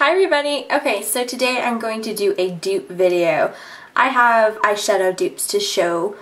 Hi everybody! Okay, so today I'm going to do a dupe video. I have eyeshadow dupes to show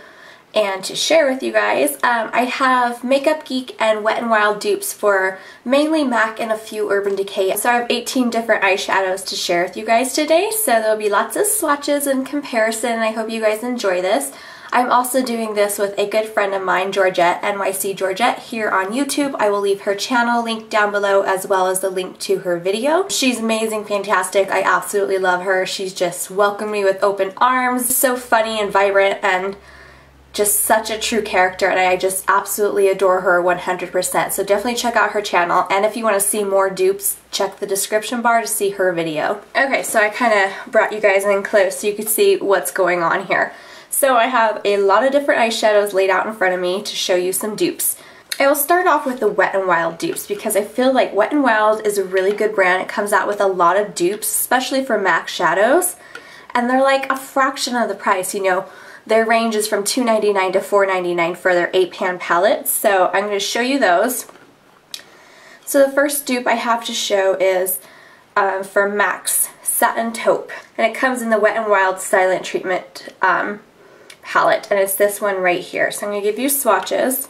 and to share with you guys. I have MakeupGeek and Wet n Wild dupes for mainly MAC and a few Urban Decay. So I have 18 different eyeshadows to share with you guys today. So there'll be lots of swatches and comparison, and I hope you guys enjoy this. I'm also doing this with a good friend of mine, Georgette, NYC Georgette, here on YouTube. I will leave her channel link down below as well as the link to her video. She's amazing, fantastic. I absolutely love her. She's just welcomed me with open arms. So funny and vibrant and just such a true character, and I just absolutely adore her 100%. So definitely check out her channel, and if you want to see more dupes, check the description bar to see her video. Okay, so I kind of brought you guys in close so you could see what's going on here. So I have a lot of different eyeshadows laid out in front of me to show you some dupes. I will start off with the Wet n Wild dupes because I feel like Wet n Wild is a really good brand. It comes out with a lot of dupes, especially for MAC shadows, and they're like a fraction of the price, you know. Their range is from $2.99 to $4.99 for their 8-pan palettes, so I'm going to show you those. So the first dupe I have to show is for MAC's Satin Taupe, and it comes in the Wet n Wild Silent Treatment palette, and it's this one right here. So I'm going to give you swatches.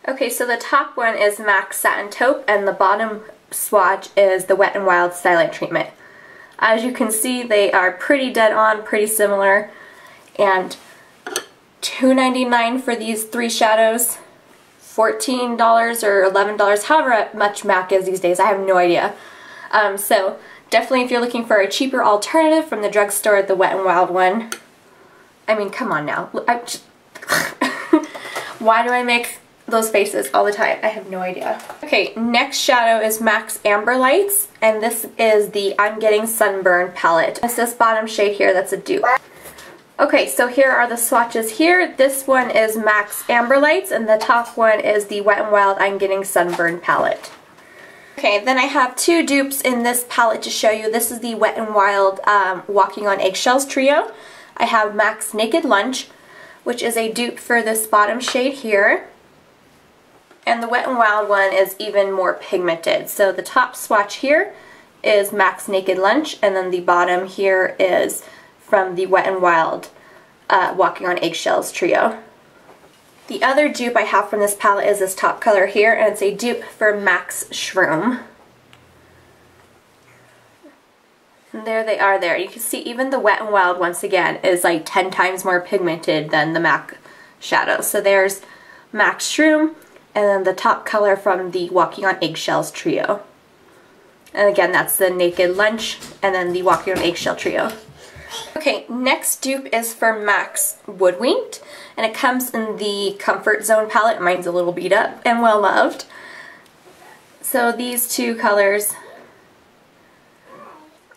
Okay, so the top one is MAC Satin Taupe, and the bottom swatch is the Wet n Wild Silent Treatment. As you can see, they are pretty dead on, pretty similar, and $2.99 for these three shadows, $14 or $11, however much MAC is these days, I have no idea. So definitely if you're looking for a cheaper alternative from the drugstore, the Wet n Wild one. I mean, come on now. Why do I make those faces all the time? I have no idea. Okay, next shadow is MAC's Amber Lights, and this is the I'm Getting Sunburned palette. It's this bottom shade here that's a dupe. Okay, so here are the swatches here. This one is MAC's Amber Lights, and the top one is the Wet n Wild I'm Getting Sunburned palette. Okay, then I have two dupes in this palette to show you. This is the Wet n Wild Walking on Eggshells trio. I have MAC's Naked Lunch, which is a dupe for this bottom shade here. And the Wet n Wild one is even more pigmented. So the top swatch here is MAC's Naked Lunch, and then the bottom here is from the Wet n Wild Walking on Eggshells trio. The other dupe I have from this palette is this top color here, and it's a dupe for MAC's Shroom. And there they are there. You can see even the Wet n Wild, once again, is like 10 times more pigmented than the MAC shadow. So there's MAC Shroom, and then the top color from the Walking on Eggshells trio. And again, that's the Naked Lunch, and then the Walking on Eggshell trio. Okay, next dupe is for MAC's Woodwinked, and it comes in the Comfort Zone palette. Mine's a little beat up and well loved. So these two colors.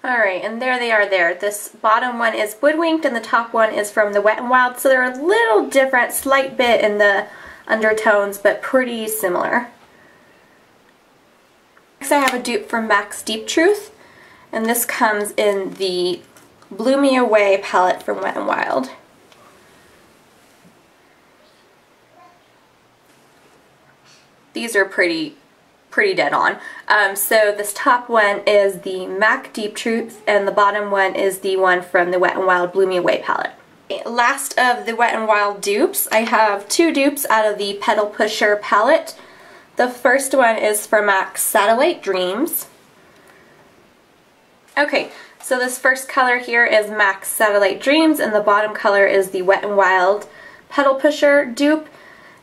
Alright, and there they are there. This bottom one is Woodwinked and the top one is from the Wet n Wild, so they're a little different, slight bit in the undertones, but pretty similar. Next I have a dupe from MAC's Deeptruth, and this comes in the Blew Me Away palette from Wet n Wild. These are pretty dead on. So this top one is the MAC Deeptruth, and the bottom one is the one from the Wet n Wild Blew Me Away palette. Last of the Wet n Wild dupes, I have two dupes out of the Petal Pusher palette. The first one is for MAC's Satellite Dreams. Okay, so this first color here is MAC's Satellite Dreams, and the bottom color is the Wet n Wild Petal Pusher dupe.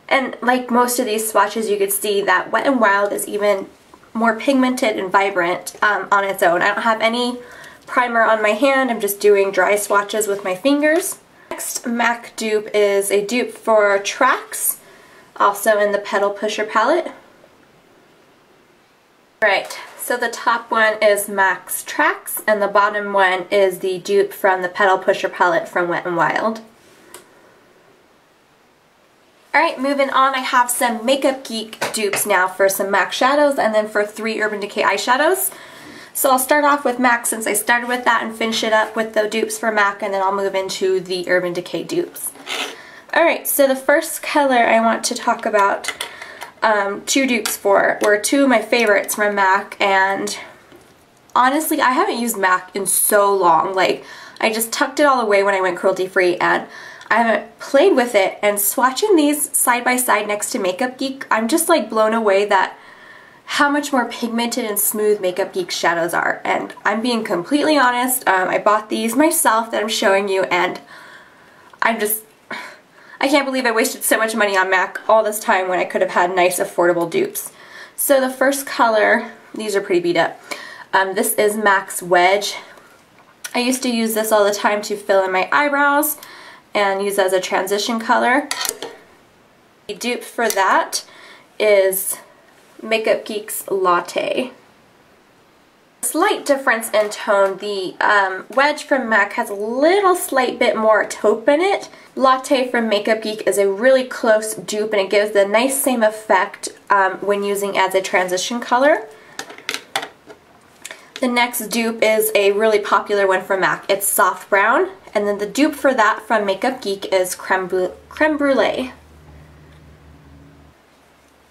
And like most of these swatches, you could see that Wet n Wild is even more pigmented and vibrant on its own. I don't have any primer on my hand, I'm just doing dry swatches with my fingers. Next MAC dupe is a dupe for Trax, also in the Petal Pusher palette. Right, so the top one is MAC's Trax, and the bottom one is the dupe from the Petal Pusher palette from Wet n Wild. Alright, moving on, I have some MakeupGeek dupes now for some MAC shadows and then for 3 Urban Decay eyeshadows. So I'll start off with MAC since I started with that and finish it up with the dupes for MAC, and then I'll move into the Urban Decay dupes. Alright, so the first color I want to talk about two dupes for were two of my favorites from MAC, and honestly, I haven't used MAC in so long. Like, I just tucked it all away when I went cruelty free, and I haven't played with it. And swatching these side by side next to MakeupGeek, I'm just like blown away that how much more pigmented and smooth MakeupGeek shadows are. And I'm being completely honest, I bought these myself that I'm showing you, and I can't believe I wasted so much money on MAC all this time when I could have had nice affordable dupes. So the first color, these are pretty beat up. This is MAC's Wedge. I used to use this all the time to fill in my eyebrows and use as a transition color. The dupe for that is MakeupGeek's Latte. Slight difference in tone. The Wedge from MAC has a little slight bit more taupe in it. Latte from MakeupGeek is a really close dupe, and it gives the nice same effect when using as a transition color. The next dupe is a really popular one from MAC. It's Soft Brown, and then the dupe for that from MakeupGeek is Creme Brulee.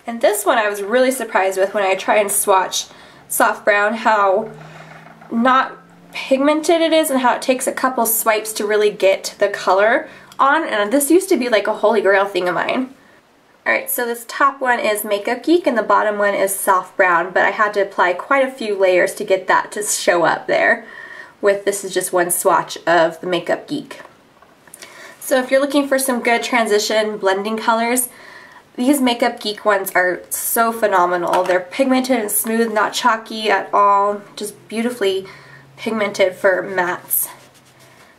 And this one I was really surprised with when I try and swatch Soft Brown, how not pigmented it is and how it takes a couple swipes to really get the color on, and this used to be like a holy grail thing of mine. Alright, so this top one is MakeupGeek and the bottom one is Soft Brown, but I had to apply quite a few layers to get that to show up there. This is just one swatch of the MakeupGeek. So if you're looking for some good transition blending colors, these MakeupGeek ones are so phenomenal. They're pigmented and smooth, not chalky at all, just beautifully pigmented for mattes.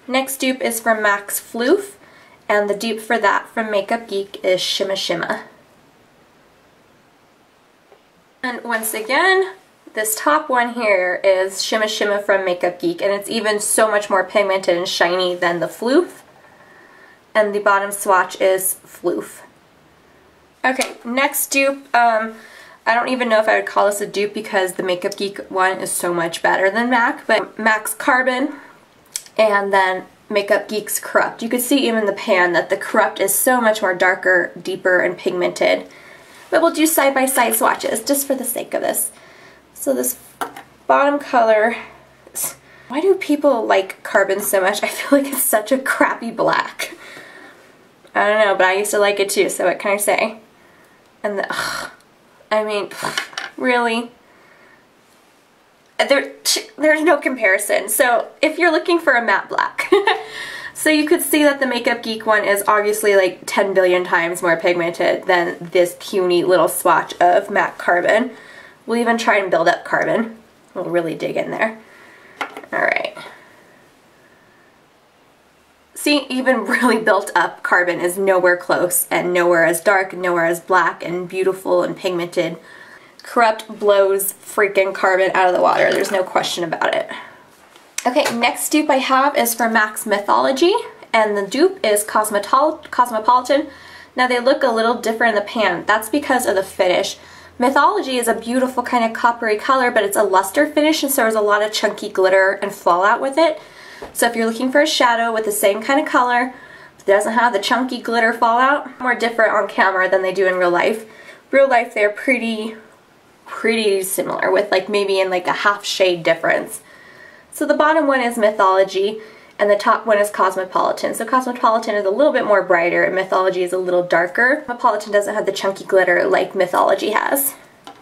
Next dupe is from MAC's Phloof, and the dupe for that from MakeupGeek is Shimma. And once again, this top one here is Shimma from MakeupGeek, and it's even so much more pigmented and shiny than the Phloof. And the bottom swatch is Phloof. Okay, next dupe, I don't even know if I would call this a dupe because the MakeupGeek one is so much better than MAC, but MAC's Carbon and then MakeupGeek's Corrupt. You can see even in the pan that the Corrupt is so much more darker, deeper, and pigmented. But we'll do side-by-side swatches just for the sake of this. So this bottom color, why do people like Carbon so much? I feel like it's such a crappy black. I don't know, but I used to like it too, so what can I say? And I mean, really? There's no comparison. So if you're looking for a matte black, so you could see that the MakeupGeek one is obviously like 10 billion times more pigmented than this puny little swatch of MAC Carbon. We'll even try and build up Carbon. We'll really dig in there. Alright. See, even really built up Carbon is nowhere close, and nowhere as dark, nowhere as black and beautiful and pigmented. Corrupt blows freaking Carbon out of the water. There's no question about it. Okay, next dupe I have is for MAC's Mythology, and the dupe is Cosmopolitan. Now they look a little different in the pan. That's because of the finish. Mythology is a beautiful kind of coppery color, but it's a luster finish, and so there's a lot of chunky glitter and fallout with it. So if you're looking for a shadow with the same kind of color, but doesn't have the chunky glitter fallout, more different on camera than they do in real life. Real life they're pretty similar, with like maybe in like a half shade difference. So the bottom one is Mythology and the top one is Cosmopolitan. So Cosmopolitan is a little bit more brighter and Mythology is a little darker. Cosmopolitan doesn't have the chunky glitter like Mythology has.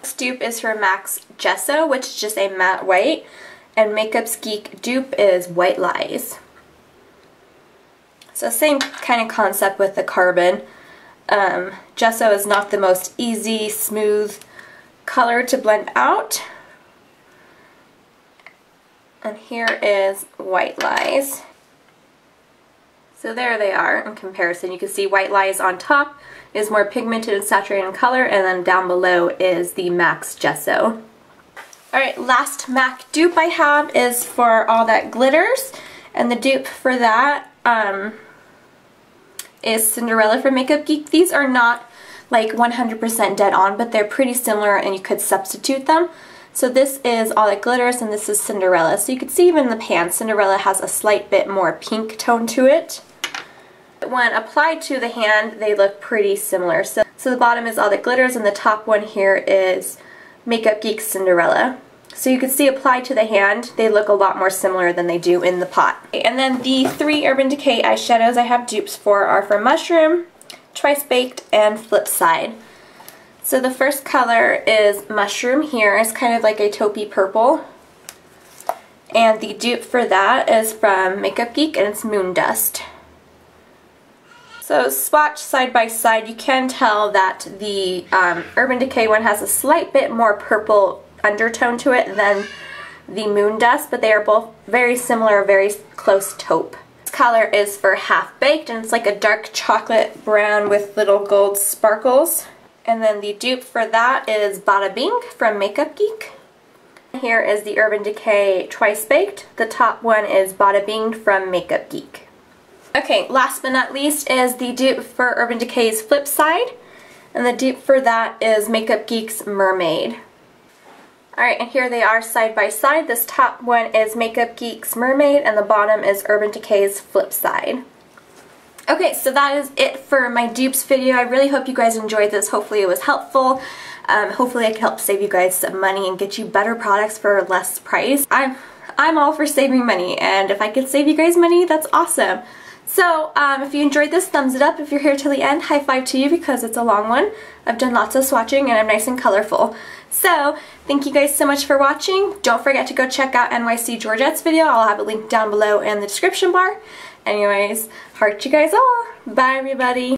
This dupe is for MAC's Gesso, which is just a matte white, and MakeupGeek dupe is White Lies. So same kind of concept with the Carbon. Gesso is not the most easy, smooth color to blend out. And here is White Lies. So there they are in comparison. You can see White Lies on top is more pigmented and saturated in color, and then down below is the MAC's Gesso. Alright, last MAC dupe I have is for All That Glitters, and the dupe for that is Cinderella from MakeupGeek. These are not like 100% dead on, but they're pretty similar and you could substitute them. So this is All That Glitters and this is Cinderella. So you can see even in the pan, Cinderella has a slight bit more pink tone to it. When applied to the hand, they look pretty similar. So the bottom is All That Glitters and the top one here is MakeupGeek Cinderella. So you can see applied to the hand, they look a lot more similar than they do in the pot. And then the 3 Urban Decay eyeshadows I have dupes for are from Mushroom, Twice Baked, and Flipside. So the first color is Mushroom here. It's kind of like a taupey purple. And the dupe for that is from MakeupGeek, and it's Moondust. So swatch side by side, you can tell that the Urban Decay one has a slight bit more purple undertone to it than the Moondust, but they are both very similar, very close taupe. This color is for Half Baked, and it's like a dark chocolate brown with little gold sparkles. And then the dupe for that is Bada Bing from MakeupGeek. Here is the Urban Decay Twice Baked. The top one is Bada Bing from MakeupGeek. Okay, last but not least is the dupe for Urban Decay's Flipside, and the dupe for that is MakeupGeek's Mermaid. Alright, and here they are side by side. This top one is MakeupGeek's Mermaid, and the bottom is Urban Decay's Flipside. Okay, so that is it for my dupes video. I really hope you guys enjoyed this. Hopefully it was helpful. Hopefully I could help save you guys some money and get you better products for less price. I'm all for saving money, and if I could save you guys money, that's awesome. So, if you enjoyed this, thumbs it up. If you're here till the end, high five to you because it's a long one. I've done lots of swatching and I'm nice and colorful. So, thank you guys so much for watching. Don't forget to go check out NYC Georgette's video. I'll have a link down below in the description bar. Anyways, heart you guys all. Bye everybody.